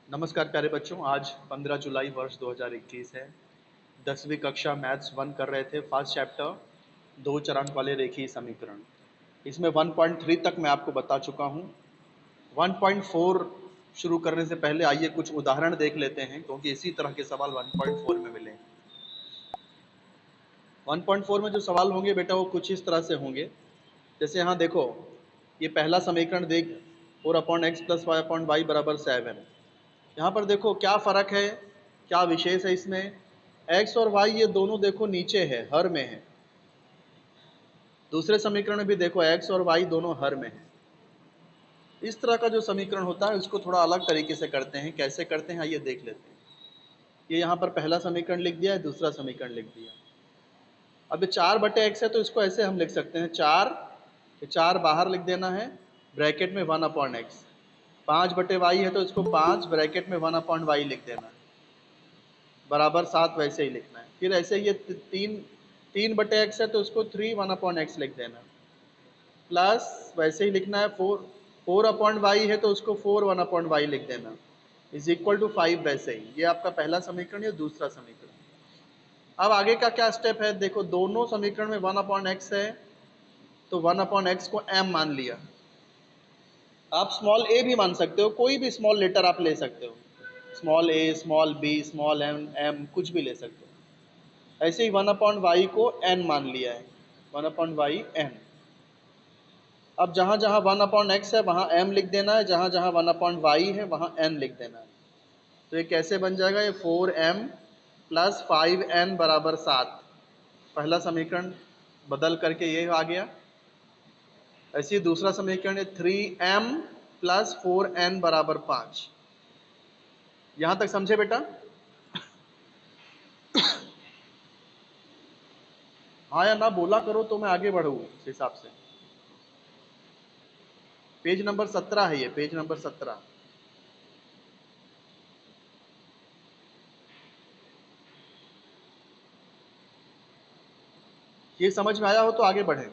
नमस्कार प्यारे बच्चों, आज 15 जुलाई वर्ष 2021 है। 10वीं कक्षा मैथ्स 1 कर रहे थे। फर्स्ट चैप्टर दो चरांक वाले रेखीय समीकरण। इसमें 1.3 तक मैं आपको बता चुका हूँ। 1.4 शुरू करने से पहले आइए कुछ उदाहरण देख लेते हैं, क्योंकि इसी तरह के सवाल 1.4 में मिले। 1.4 में जो सवाल होंगे बेटा वो कुछ इस तरह से होंगे। जैसे यहाँ देखो, ये पहला समीकरण देख, 4/x + 5/y = 7। यहाँ पर देखो क्या फ़र्क है, क्या विशेष है इसमें। x और y ये दोनों देखो नीचे है, हर में है। दूसरे समीकरण में भी देखो x और y दोनों हर में है। इस तरह का जो समीकरण होता है उसको थोड़ा अलग तरीके से करते हैं। कैसे करते हैं आइए देख लेते हैं। ये यहाँ पर पहला समीकरण लिख दिया है, दूसरा समीकरण लिख दिया। अब ये 4/x है तो इसको ऐसे हम लिख सकते हैं, 4 बाहर लिख देना है, ब्रैकेट में 1/x। 5/y है तो इसको 5 ब्रैकेट में 1/y लिख देना है, बराबर 7 वैसे ही लिखना है। फिर ऐसे ये 3/x है तो उसको 3 1/x लिख देना, प्लस वैसे ही लिखना है। 4/y है तो उसको 4 1/y लिख देना, इज इक्वल टू 5 वैसे ही। ये आपका पहला समीकरण, ये दूसरा समीकरण। अब आगे का क्या स्टेप है, देखो दोनों समीकरण में 1/x है तो 1/x को m मान लिया। आप स्मॉल a भी मान सकते हो, कोई भी स्मॉल लेटर आप ले सकते हो, small a, small b, small m कुछ भी ले सकते हो। ऐसे ही 1/y को n मान लिया है, 1/y n। अब जहाँ जहाँ 1/x है वहाँ m लिख देना है, जहाँ जहाँ 1/y है वहाँ n लिख देना है। तो ये कैसे बन जाएगा, ये 4m + 5n = 7। पहला समीकरण बदल करके ये आ गया। ऐसे ही दूसरा समीकरण है 3m + 4n = 5। यहाँ तक समझे बेटा? हाँ या ना बोला करो तो मैं आगे बढ़ूँ उस हिसाब से। पेज नंबर 17 है, ये पेज नंबर 17। ये समझ में आया हो तो आगे बढ़े।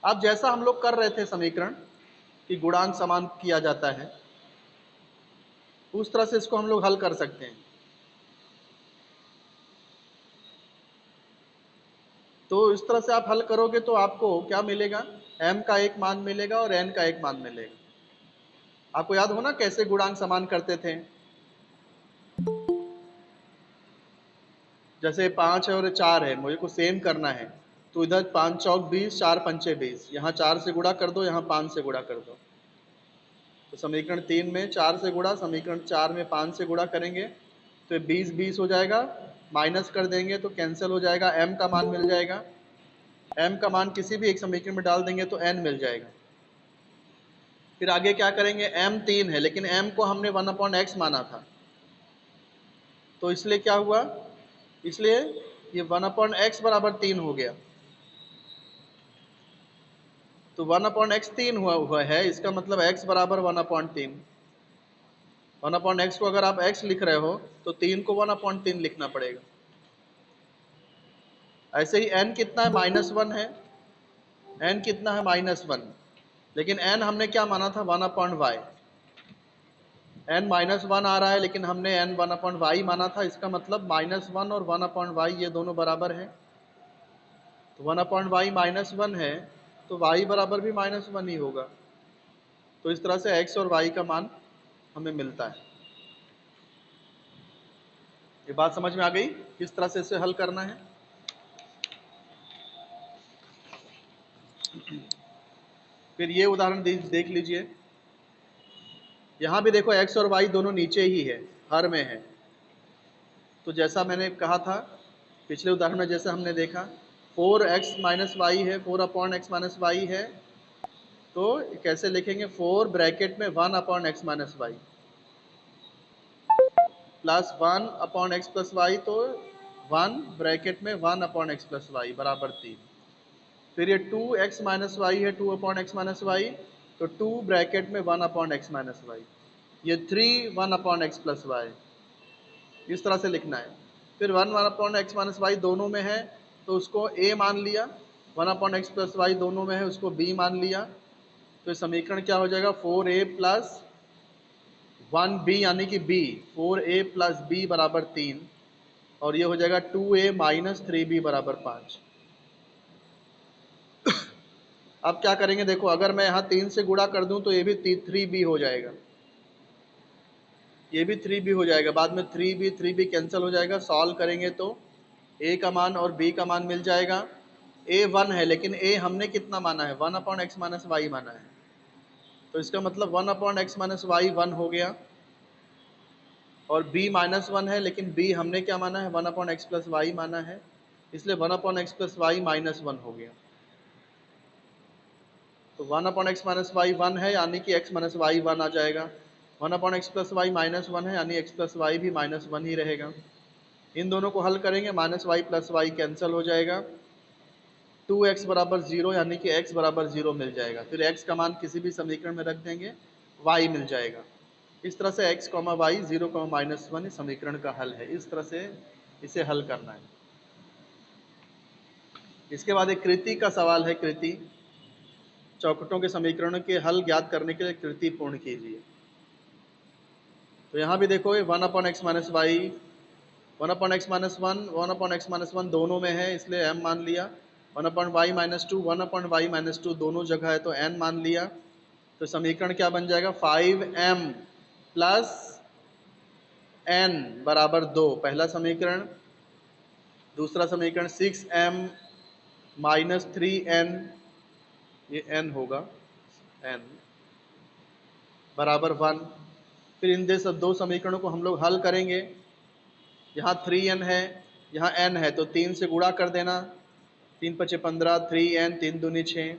अब जैसा हम लोग कर रहे थे समीकरण कि गुणांक समान किया जाता है, उस तरह से इसको हम लोग हल कर सकते हैं। तो इस तरह से आप हल करोगे तो आपको क्या मिलेगा, m का एक मान मिलेगा और n का एक मान मिलेगा। आपको याद हो ना कैसे गुणांक समान करते थे। जैसे 5 है और 4 है, मुझे को सेम करना है, तो इधर 5 चौक 20, 4 पंचे 20, यहाँ 4 से गुणा कर दो, यहाँ 5 से गुणा कर दो। तो समीकरण 3 में 4 से गुणा, समीकरण 4 में 5 से गुणा करेंगे तो 20 हो जाएगा, माइनस कर देंगे तो कैंसिल हो जाएगा, m का मान मिल जाएगा। m का मान किसी भी एक समीकरण में डाल देंगे तो n मिल जाएगा। फिर आगे क्या करेंगे, m 3 है लेकिन m को हमने 1/x माना था, तो इसलिए क्या हुआ, इसलिए ये 1/x = 3 हो गया। तो 1/x 3 हुआ है, इसका मतलब x = 1/3। 1/x को अगर आप x लिख रहे हो तो 3 को 1/3 लिखना पड़ेगा। ऐसे ही n कितना है, -1 है, n कितना है, -1। लेकिन n हमने क्या माना था, 1/y। n -1 आ रहा है लेकिन हमने n 1/y माना था, इसका मतलब -1 और 1/y ये दोनों बराबर है। तो 1/y -1 है तो y बराबर भी -1 ही होगा। तो इस तरह से x और y का मान हमें मिलता है। ये बात समझ में आ गई किस तरह से इसे हल करना है। फिर ये उदाहरण देख लीजिए। यहाँ भी देखो x और y दोनों नीचे ही है, हर में है। तो जैसा मैंने कहा था पिछले उदाहरण में, जैसे हमने देखा 4x - y है, 4/x - y है, तो कैसे लिखेंगे, 4 ब्रैकेट में 1/x - y plus 1/x + y, तो 1 ब्रैकेट में 1/x + y = 3। फिर ये 2x - y है, 2/x - y, तो 2 ब्रैकेट में 1/x - y। ये 3 1/x + y, इस तरह से लिखना है। फिर 1/x - y दोनों में है तो उसको a मान लिया, 1/x + y दोनों में है उसको b मान लिया। तो ये समीकरण क्या हो जाएगा, 4a प्लस 1b यानी कि b, 4a प्लस b बराबर 3, और ये हो जाएगा 2a माइनस 3b बराबर 5। अब क्या करेंगे देखो, अगर मैं यहाँ 3 से गुणा कर दूं तो ये भी 3b हो जाएगा, ये भी 3b हो जाएगा, बाद में 3b कैंसिल हो जाएगा। सॉल्व करेंगे तो a का मान और b का मान मिल जाएगा। a 1 है, लेकिन a हमने कितना माना है, 1 अपॉन एक्स माइनस वाई माना है, तो इसका मतलब 1 अपॉन एक्स माइनस वाई 1 हो गया। और b माइनस 1 है, लेकिन b हमने क्या माना है, 1 अपॉन एक्स प्लस वाई माना है, इसलिए 1 upon x plus y minus 1 हो गया। तो 1 अपॉन एक्स माइनस वाई 1 है, यानी कि एक्स माइनस वाई 1 आ जाएगा। 1 upon x plus y minus 1 है, यानी एक्स प्लस वाई भी माइनस 1 ही रहेगा। इन दोनों को हल करेंगे, minus y plus y cancel हो जाएगा, 2x बराबर 0 यानी कि x बराबर 0 मिल जाएगा। फिर x का मान किसी भी समीकरण में रख देंगे, y मिल जाएगा। इस तरह से x, y 0, -1 समीकरण का हल है। इस तरह से इसे हल करना है। इसके बाद एक कृति का सवाल है। कृति, चौखटों के समीकरणों के हल ज्ञात करने के लिए कृति पूर्ण कीजिए। तो यहाँ भी देखो, 1 upon x minus y, 1 upon x minus 1, 1 upon x minus 1 दोनों में है, इसलिए m मान लिया। 1 upon y minus 2, 1 upon y minus 2 दोनों जगह है, तो n मान लिया। तो समीकरण क्या बन जाएगा, 5m प्लस n बराबर 2, पहला समीकरण। दूसरा समीकरण 6m माइनस 3n, ये n होगा, n बराबर 1। फिर इन दो समीकरणों को हम लोग हल करेंगे। यहाँ 3n है, यहाँ n है, तो 3 से गुणा कर देना, 3 पचे 15, 3n, 3 दूनी 6।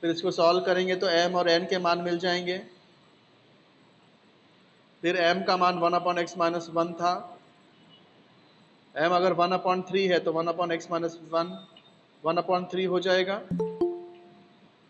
फिर इसको सॉल्व करेंगे तो m और n के मान मिल जाएंगे। फिर m का मान 1 अपॉन एक्स माइनस 1 था, m अगर 1 अपॉन 3 है तो 1 अपॉन एक्स माइनस 1 अपॉन 3 हो जाएगा।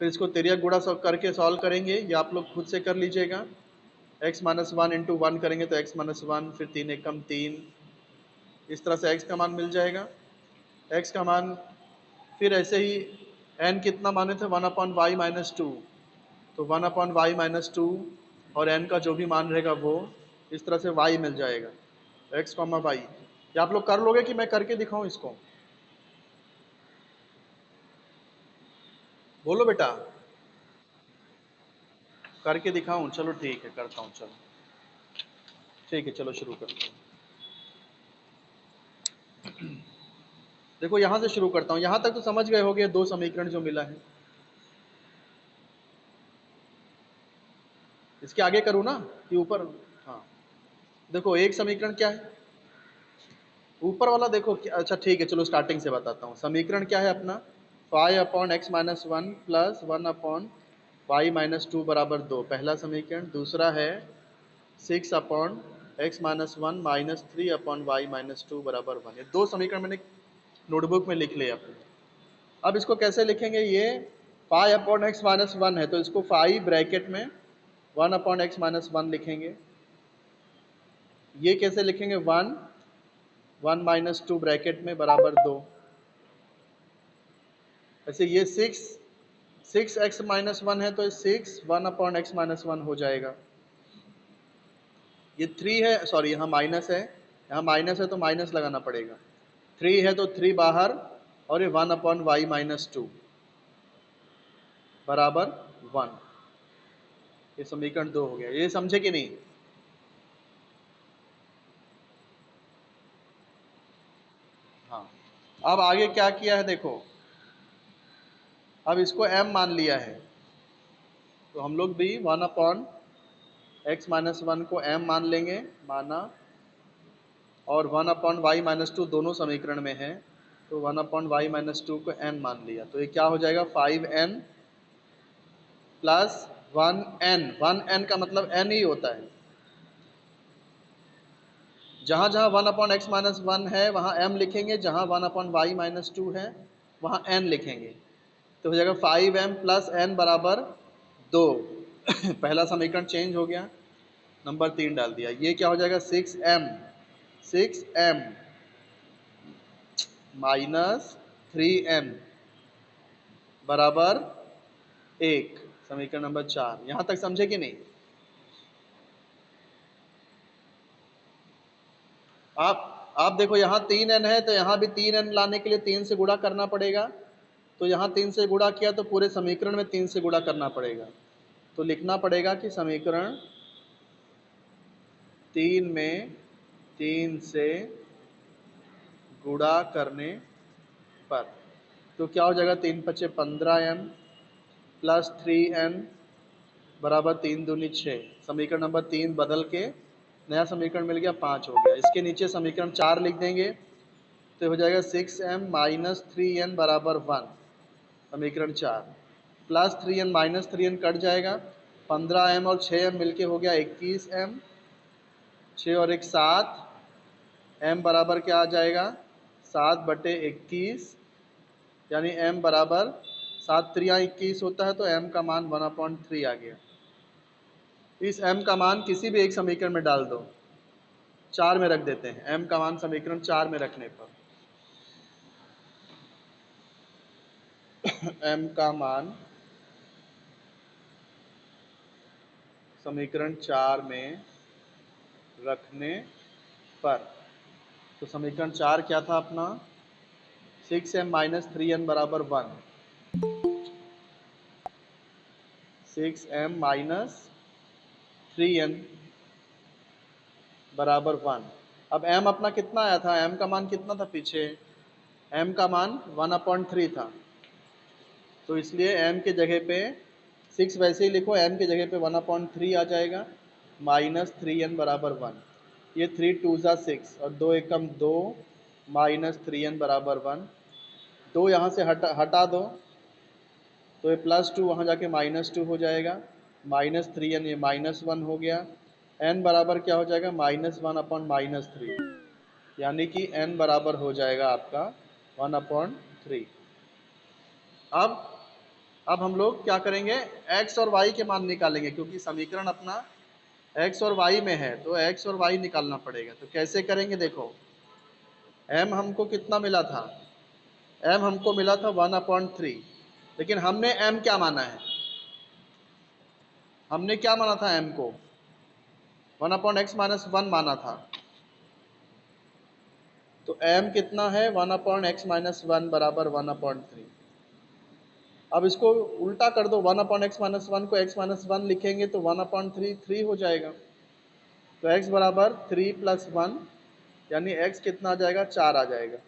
फिर इसको तिर्यक गुणा करके सॉल्व करेंगे, ये आप लोग खुद से कर लीजिएगा। x माइनस 1 इंटू 1 करेंगे तो x माइनस 1, फिर 3 एकम 3, इस तरह से x का मान मिल जाएगा। x का मान फिर ऐसे ही n कितना माने थे, 1 अपॉन वाई माइनस 2, तो 1 अपॉन वाई माइनस 2 और n का जो भी मान रहेगा वो, इस तरह से y मिल जाएगा, x कॉमा वाई। ये आप लोग कर लोगे कि मैं करके दिखाऊं इसको, बोलो बेटा। करके दिखाऊं, चलो ठीक है, करता हूँ, चलो ठीक है, चलो शुरू करते हैं। देखो यहाँ से शुरू करता हूँ, यहाँ तक तो समझ गए होगे, दो समीकरण जो मिला है। इसके आगे करूँ ना कि ऊपर? हाँ, देखो एक समीकरण क्या है, ऊपर वाला देखो अच्छा ठीक है, चलो स्टार्टिंग से बताता हूँ। समीकरण क्या है अपना, 5 upon x minus 1 plus 1 upon y minus 2 बराबर 2, पहला समीकरण। दूसरा है 6 upon x minus 1 minus 3 upon y minus 2 बराबर 1। ये दो समीकरण मैंने नोटबुक में लिख लिया अपने। अब इसको कैसे लिखेंगे, ये 5 अपॉन एक्स माइनस 1 है, तो इसको 5 ब्रैकेट में 1 अपॉन एक्स माइनस 1 लिखेंगे। ये कैसे लिखेंगे, 1 माइनस 2 ब्रैकेट में बराबर 2। ऐसे ये 6 एक्स माइनस 1 है, तो 6 1 अपॉन एक्स माइनस 1 हो जाएगा। ये 3 है, सॉरी यहाँ माइनस है, यहाँ माइनस है तो माइनस लगाना पड़ेगा। 3 है तो 3 बाहर, और ये 1 अपॉन वाई माइनस 2 बराबर 1। ये समीकरण 2 हो गया। ये समझे कि नहीं? हाँ, अब आगे क्या किया है देखो, अब इसको m मान लिया है, तो हम लोग भी 1 अपॉन एक्स माइनस 1 को m मान लेंगे, माना, और 1 अपॉन वाई माइनस 2 दोनों समीकरण में है, तो 1 अपॉन वाई माइनस 2 को n मान लिया। तो ये क्या हो जाएगा, 5n प्लस 1n। 1n का मतलब n ही होता है। जहाँ जहाँ 1 अपॉन एक्स माइनस 1 है वहाँ m लिखेंगे, जहाँ 1 अपॉन वाई माइनस 2 है वहाँ n लिखेंगे। तो हो जाएगा 5m प्लस n बराबर 2। पहला समीकरण चेंज हो गया, नंबर 3 डाल दिया। ये क्या हो जाएगा, 6m माइनस 3n बराबर 1। समीकरण नंबर 4। यहां तक समझे कि नहीं? आप देखो यहाँ 3n है तो यहाँ भी 3n लाने के लिए 3 से गुणा करना पड़ेगा। तो यहाँ 3 से गुणा किया तो पूरे समीकरण में 3 से गुणा करना पड़ेगा। तो लिखना पड़ेगा कि समीकरण 3 में 3 से गुणा करने पर तो क्या हो जाएगा, 3 पचे 15m प्लस 3n बराबर 3 दूनी 6। समीकरण नंबर 3 बदल के नया समीकरण मिल गया 5 हो गया। इसके नीचे समीकरण 4 लिख देंगे तो हो जाएगा 6m माइनस 3n बराबर 1। समीकरण 4 plus 3n minus 3n cut जाएगा, 15m और 6m मिलके हो गया 21m, 6 और 1 7, m बराबर क्या आ जाएगा 7/21, यानी m बराबर 7 त्रिया 21 होता है तो m का मान 1/3 आ गया। इस m का मान किसी भी एक समीकरण में डाल दो, 4 में रख देते हैं, m का मान समीकरण 4 में रखने पर m का मान समीकरण 4 में रखने पर तो समीकरण 4 क्या था अपना, 6m माइनस 3n बराबर 1, 6m माइनस 3n बराबर 1। अब m अपना कितना आया था, m का मान कितना था पीछे, m का मान 1/3 था। तो इसलिए m के जगह पे 6 वैसे ही लिखो, m के जगह पे 1/3 आ जाएगा, माइनस 3n बराबर 1। ये 3 2 ज़ा 6 और 2 एकम 2 माइनस 3n बराबर 1। 2 यहाँ से हटा दो तो ये +2 वहाँ जाके -2 हो जाएगा, माइनस 3n ये -1 हो गया। n बराबर क्या हो जाएगा, -1/-3, यानी कि n बराबर हो जाएगा आपका 1/3। अब हम लोग क्या करेंगे, x और y के मान निकालेंगे, क्योंकि समीकरण अपना x और y में है तो x और y निकालना पड़ेगा। तो कैसे करेंगे, देखो m हमको कितना मिला था, m हमको मिला था 1/3, लेकिन हमने m क्या माना है, हमने क्या माना था, m को 1/x-1 माना था। तो m कितना है 1/x-1 बराबर 1/3। अब इसको उल्टा कर दो, 1/x-1 को x-1 लिखेंगे तो 1/3 3 हो जाएगा। तो x बराबर 3 + 1, यानी x कितना आ जाएगा, 4 आ जाएगा।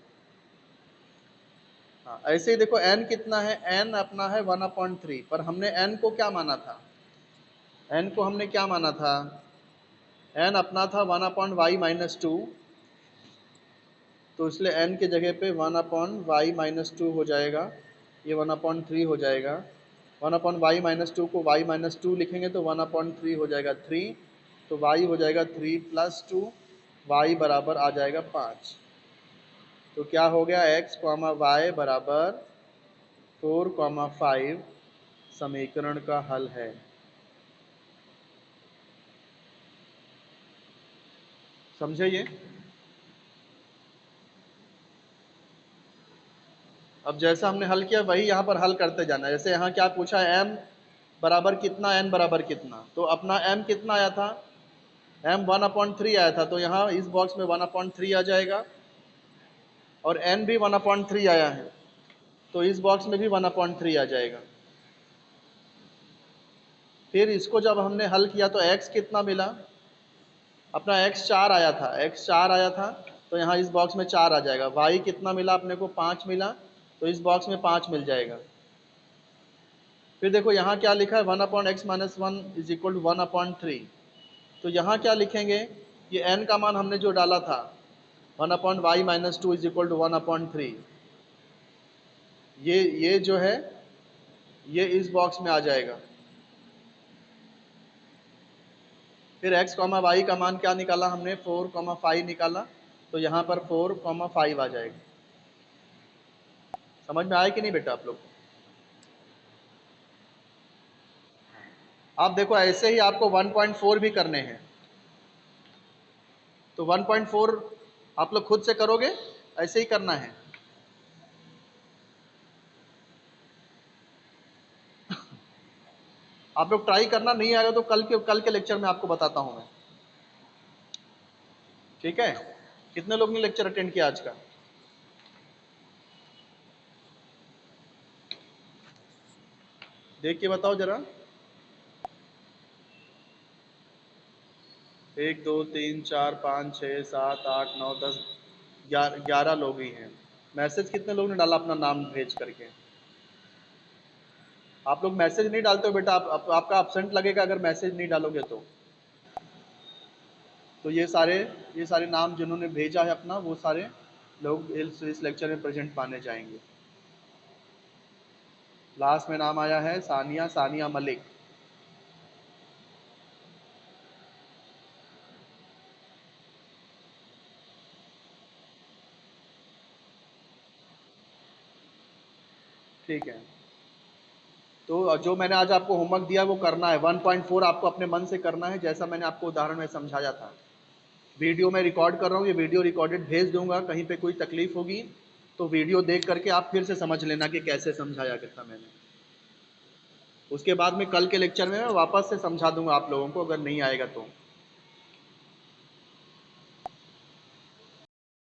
हाँ, ऐसे ही देखो n कितना है, n अपना है 1/3, पर हमने n को क्या माना था, n को हमने क्या माना था, n अपना था 1/y-2, तो इसलिए n के जगह पे 1/y-2 हो जाएगा, ये 1/3 हो जाएगा। 1/y-2 को y-2 लिखेंगे तो 1/3 हो जाएगा 3, तो y हो जाएगा 3 + 2, y बराबर आ जाएगा 5। तो क्या हो गया, x, y बराबर 4, 5 समीकरण का हल है। समझे ये? अब जैसा हमने हल किया वही यहाँ पर हल करते जाना। जैसे यहाँ क्या पूछा है, m बराबर कितना, n बराबर कितना, तो अपना m कितना आया था, m 1/3 आया था, तो यहाँ इस बॉक्स में 1/3 आ जाएगा, और n भी 1/3 आया है तो इस बॉक्स में भी 1/3 आ जाएगा। फिर इसको जब हमने हल किया तो x कितना मिला, अपना x 4 आया था, x 4 आया था तो यहाँ इस बॉक्स में 4 आ जाएगा। y कितना मिला अपने को, 5 मिला, तो इस बॉक्स में 5 मिल जाएगा। फिर देखो यहाँ क्या लिखा है, 1/x-1 इज इक्वल टू 1/3, तो यहाँ क्या लिखेंगे, ये n का मान हमने जो डाला था 1/y-2 इज इक्वल टू 1/3, ये जो है ये इस बॉक्स में आ जाएगा। फिर x, y का मान क्या निकाला हमने, 4, 5 निकाला, तो यहाँ पर 4, 5 आ जाएगा। समझ में आया कि नहीं बेटा आप लोग? आप देखो ऐसे ही आपको 1.4 भी करने हैं, तो 1.4 आप लोग खुद से करोगे, ऐसे ही करना है। आप लोग ट्राई करना, नहीं आएगा तो कल के लेक्चर में आपको बताता हूँ मैं, ठीक है। कितने लोग ने लेक्चर अटेंड किया आज का? देख के बताओ जरा। 1 2 3 4 5 6 7 8 9 10 11 लोग ही हैं। मैसेज कितने लोग ने डाला अपना नाम भेज करके? आप लोग मैसेज नहीं डालते हो बेटा, आपका एब्सेंट लगेगा अगर मैसेज नहीं डालोगे तो ये सारे नाम जिन्होंने भेजा है अपना, वो सारे लोग इस लेक्चर में प्रेजेंट पाने जाएंगे। लास्ट में नाम आया है सानिया मलिक। ठीक है, तो जो मैंने आज आपको होमवर्क दिया वो करना है। 1.4 आपको अपने मन से करना है, जैसा मैंने आपको उदाहरण में समझाया था। वीडियो में रिकॉर्ड कर रहा हूँ, ये वीडियो रिकॉर्डेड भेज दूंगा। कहीं पे कोई तकलीफ होगी तो वीडियो देख करके आप फिर से समझ लेना कि कैसे समझाया था मैंने। उसके बाद में कल के लेक्चर में मैं वापस से समझा दूंगा आप लोगों को, अगर नहीं आएगा तो।